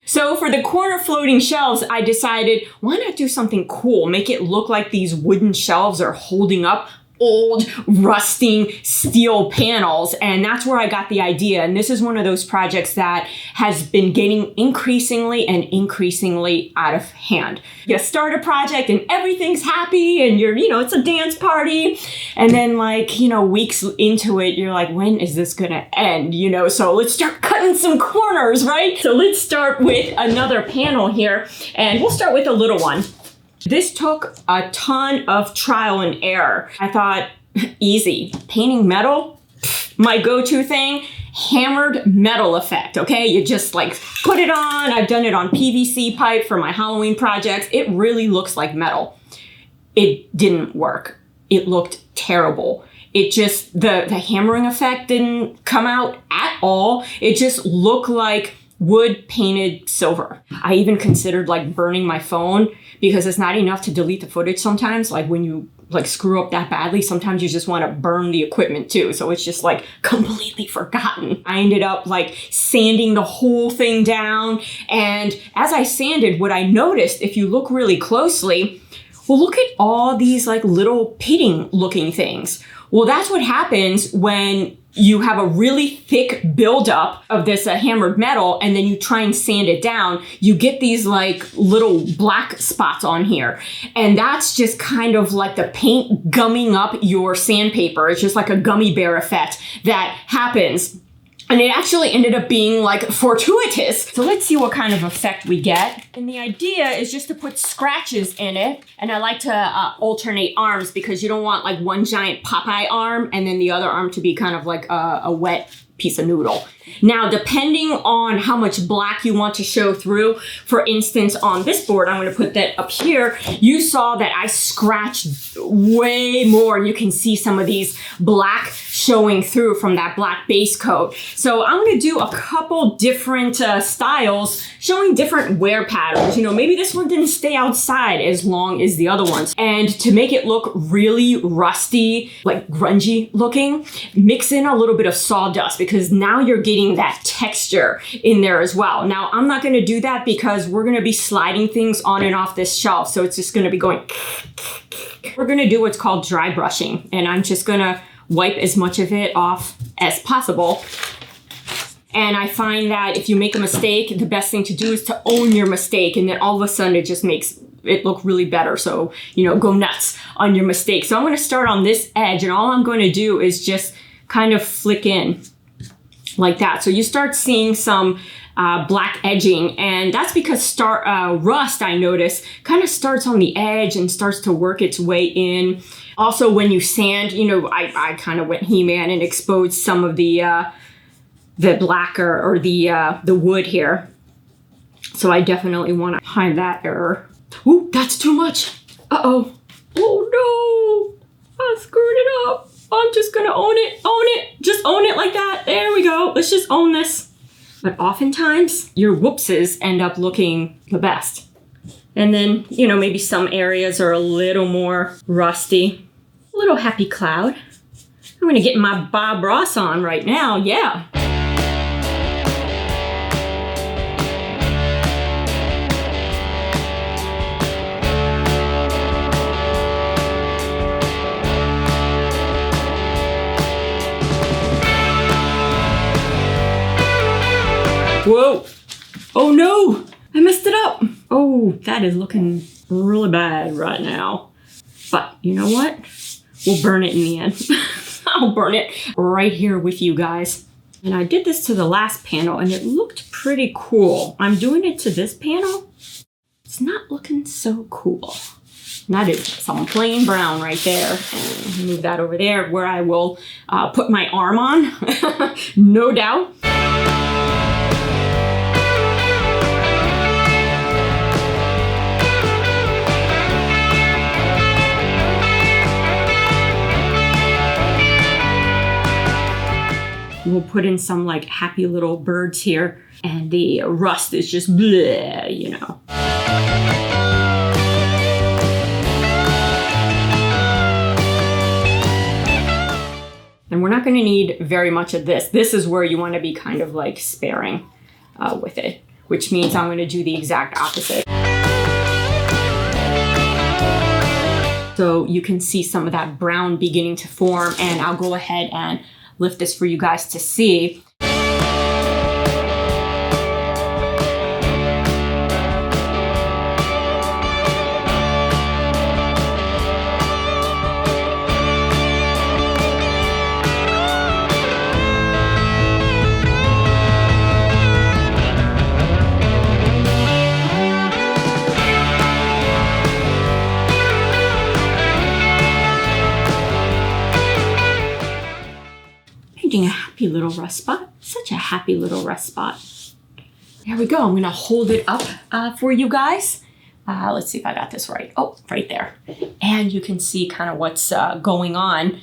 So for the corner floating shelves, I decided, why not do something cool? Make it look like these wooden shelves are holding up old rusting steel panels, and that's where I got the idea. And this is one of those projects that has been getting increasingly and increasingly out of hand. You start a project and everything's happy and you're, it's a dance party, and then weeks into it, you're like, when is this gonna end? So let's start cutting some corners, right? So let's start with another panel here, and we'll start with a little one. This took a ton of trial and error. I thought, easy. Painting metal, my go-to thing, hammered metal effect, okay? You just put it on. I've done it on PVC pipe for my Halloween projects. It really looks like metal. It didn't work. It looked terrible. It just, the hammering effect didn't come out at all. It just looked like wood painted silver. I even considered burning my phone, because it's not enough to delete the footage sometimes. When you screw up that badly, sometimes you just want to burn the equipment too. So it's just completely forgotten. I ended up sanding the whole thing down. And as I sanded, what I noticed, if you look really closely, well, look at all these little pitting looking things. Well, that's what happens when you have a really thick buildup of this hammered metal, and then you try and sand it down. You get these little black spots on here. And that's just kind of the paint gumming up your sandpaper. It's just like a gummy bear effect that happens. And it actually ended up being fortuitous. So let's see what kind of effect we get. And the idea is just to put scratches in it. And I like to alternate arms, because you don't want one giant Popeye arm and then the other arm to be kind of a wet piece of noodle. Now, depending on how much black you want to show through, for instance, on this board, I'm going to put that up here, you saw that I scratched way more, and you can see some of these black showing through from that black base coat. So I'm going to do a couple different styles showing different wear patterns. Maybe this one didn't stay outside as long as the other ones. And to make it look really rusty, grungy looking, mix in a little bit of sawdust, because now you're getting that texture in there as well. Now, I'm not going to do that because we're going to be sliding things on and off this shelf. So it's just going to be going. We're going to do what's called dry brushing. And I'm just going to wipe as much of it off as possible. And I find that if you make a mistake, the best thing to do is to own your mistake. And then all of a sudden it just makes it look really better. So, go nuts on your mistake. So I'm going to start on this edge, and all I'm going to do is just kind of flick in like that. So you start seeing some black edging, and that's because rust, I notice, kind of starts on the edge and starts to work its way in. Also, when you sand, I kind of went He-Man and exposed some of the black or the wood here. So I definitely want to hide that error. Ooh, that's too much. Uh-oh. Oh no, I screwed it up. I'm just gonna own it, just own it like that. There we go, let's just own this. But oftentimes, your whoopses end up looking the best. And then, maybe some areas are a little more rusty. A little happy cloud. I'm gonna get my Bob Ross on right now, yeah. Whoa. Oh no, I messed it up. Oh, that is looking really bad right now. But you know what? We'll burn it in the end. I'll burn it right here with you guys. And I did this to the last panel and it looked pretty cool. I'm doing it to this panel. It's not looking so cool. And that is some plain brown right there. And move that over there where I will put my arm on, no doubt. We'll put in some like happy little birds here, and the rust is just bleh, you know. And we're not going to need very much of this. This is where you want to be kind of like sparing with it. which means I'm gonna do the exact opposite. So you can see some of that brown beginning to form, and I'll go ahead and lift this for you guys to see. A happy little rust spot. Such a happy little rust spot. There we go. I'm gonna hold it up for you guys. Let's see if I got this right. Oh, right there. And you can see kind of what's going on.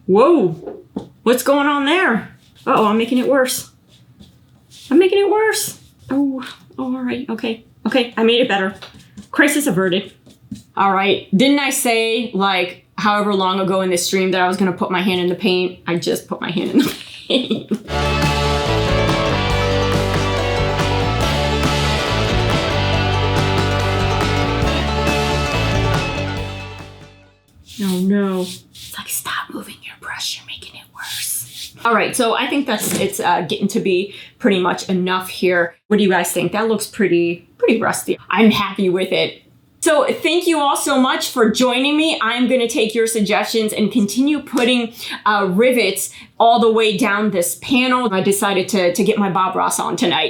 Whoa, what's going on there? Uh-oh, I'm making it worse. I'm making it worse. Oh, all right, okay. Okay, I made it better. Crisis averted. All right, didn't I say like however long ago in this stream that I was gonna put my hand in the paint? I just put my hand in the paint. Oh no, it's like stop moving your brush, you're making it worse. All right, so I think it's getting to be pretty much enough here. What do you guys think? That looks pretty rusty. I'm happy with it. So thank you all so much for joining me. I'm gonna take your suggestions and continue putting rivets all the way down this panel. I decided to get my Bob Ross on tonight.